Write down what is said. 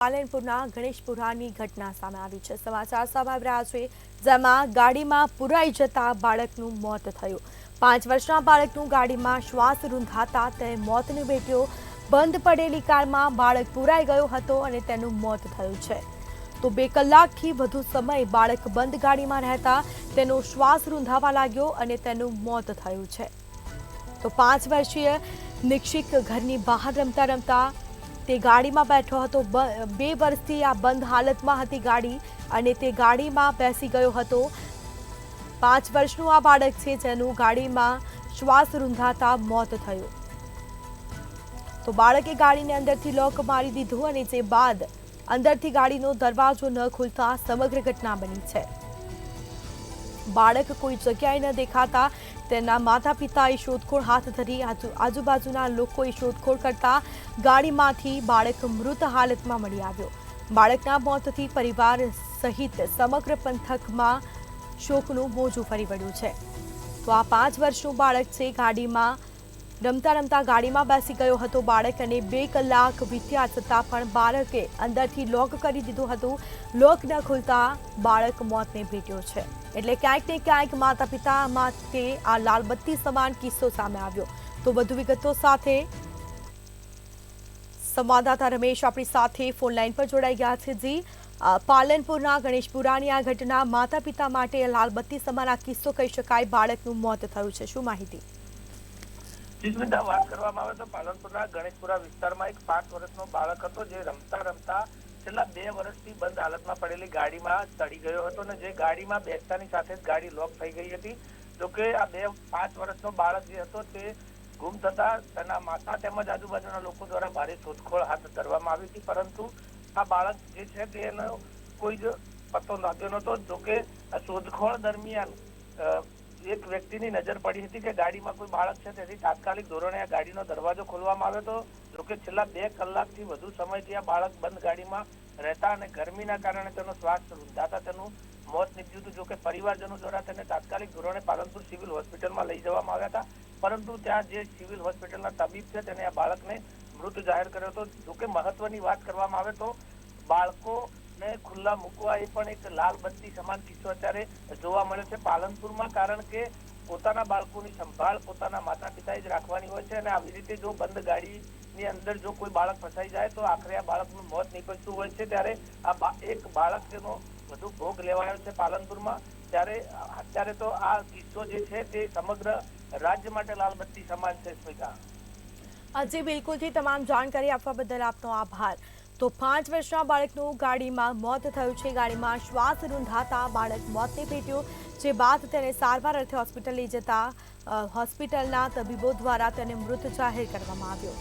પાલનપુરના ગણેશપુરાની ઘટના સામે આવી છે। સમાચાર સામે આવી રહ્યા છે, જેમાં ગાડીમાં પુરાઈ જતા બાળકનું મોત થયું। 5 વર્ષના બાળકનું ગાડીમાં શ્વાસ રૂંધાતા તે મોતને ભેટ્યો। બંધ પડેલી કારમાં બાળક પુરાઈ ગયો હતો અને તેનું મોત થયું છે। તો 2 કલાકથી વધુ સમય બાળક બંધ ગાડીમાં રહેતા તેનો શ્વાસ રૂંધાવા લાગ્યો અને તેનું મોત થયું છે। તો 5 વર્ષીય નિક્ષિક ઘરની બહાર રમતા રમતા તે ગાડીમાં બેઠો હતો। 2 વર્ષથી આ બંધ હાલતમાં હતી ગાડી અને તે ગાડીમાં બેસી ગયો હતો। 5 વર્ષનું આ બાળક છે, જેનું ગાડીમાં શ્વાસ રૂંધાતા મોત થયું। તો બાળકે ગાડીને અંદરથી લોક મારી દીધું અને જે બાદ અંદરથી ગાડીનો દરવાજો ન ખુલતા સમગ્ર ઘટના બની છે। બાળક કોઈ જગ્યાએ ન દેખાતા તેના માતા પિતાએ શોધખોળ હાથ ધરી। આજુબાજુના લોકોએ શોધખોળ કરતા ગાડીમાંથી બાળક મૃત હાલતમાં મળી આવ્યો। બાળકના મોતથી પરિવાર સહિત સમગ્ર પંથકમાં શોકનું મોજું ફરી વળ્યું છે। તો આ 5 વર્ષનું બાળક છે, ગાડીમાં રમતા રમતા ગાડીમાં બેસી ગયો હતો બાળક અને 2 કલાક વીત્યા છતાં પણ બાળકે અંદરથી લોક કરી દીધું હતું। લોક ન ખુલતા બાળક મોતને ભેટ્યો છે। એટલે ક્યાંક ને ક્યાંક માતા પિતા માટે આ લાલબત્તી સમાન કિસ્સો સામે આવ્યો। તો વધુ વિગતો સાથે સંવાદદાતા રમેશ આપણી સાથે ફોન લાઈન પર જોડાઈ ગયા છે। જી, પાલનપુરના ગણેશપુરાની આ ઘટના માતા પિતા માટે લાલબત્તી સમાન આ કિસ્સો કહી શકાય। બાળકનું મોત થયું છે, શું માહિતી? જીસ્મિતા, વાત કરવામાં આવે તો પાલનપુરના ગણેશપુરા વિસ્તારમાં એક 5 વર્ષનો બાળક હતો, જે રમતા રમતા છેલ્લા 2 વર્ષથી બંધ હાલતમાં પડેલી ગાડીમાં ચડી ગયો હતો અને જે ગાડીમાં બેસતાની સાથે જ ગાડી લોક થઈ ગઈ હતી। જોકે આ 5 વર્ષનો બાળક જે હતો તે ગુમ થતા તેના માતા તેમજ આજુબાજુના લોકો દ્વારા ભારે શોધખોળ હાથ ધરવામાં આવી હતી, પરંતુ આ બાળક જે છે તેનો કોઈ જ પત્તો લાગ્યો નહોતો। જોકે આ શોધખોળ દરમિયાન એક વ્યક્તિની નજર પડી હતી કે ગાડીમાં કોઈ બાળક છે, તેથી તાત્કાલિક ધોરણે આ ગાડીનો દરવાજો ખોલવામાં આવ્યો હતો। જોકે છેલ્લા 2 કલાકથી વધુ સમયથી આ બાળક બંધ ગાડીમાં રહેતા અને ગરમીના કારણે તેનો શ્વાસ રૂંધાતા તેનું મોત નીપજ્યું હતું। જોકે પરિવારજનો દ્વારા તેને તાત્કાલિક ધોરણે પાલનપુર સિવિલ હોસ્પિટલમાં લઈ જવામાં આવ્યા હતા, પરંતુ ત્યાં જે સિવિલ હોસ્પિટલના તબીબ છે તેને આ બાળકને મૃત જાહેર કર્યો હતો। જોકે મહત્વની વાત કરવામાં આવે તો બાળકોને ખુલ્લા મૂકવા એ પણ એક લાલ બત્તી સમાન કિસ્સો અત્યારે જોવા મળ્યો છે પાલનપુરમાં, કારણ કે પોતાના બાળકોની સંભાળ પોતાના માતા પિતાએ જ રાખવાની હોય છે અને આવી રીતે જો બંધ ગાડીની અંદર જો કોઈ બાળક ફસાઈ જાય તો આખરે આ બાળકનું મોત નીપજતું હોય છે। ત્યારે આ એક બાળક જેનો વધુ ભોગ લેવાયો છે પાલનપુરમાં, ત્યારે અત્યારે તો આ કિસ્સો જે છે તે સમગ્ર રાજ્ય માટે લાલબત્તી સમાન છે। સ્મિતા, જી બિલકુલથી તમામ જાણકારી આપવા બદલ આપનો આભાર। તો 5 વર્ષના બાળકનું ગાડીમાં મોત થયું છે। ગાડીમાં શ્વાસ રૂંધાતા બાળક મોતને ભેટ્યો, જે બાદ તેને સારવાર અર્થે હોસ્પિટલ લઈ જતા હોસ્પિટલના તબીબો દ્વારા તેને મૃત જાહેર કરવામાં આવ્યો।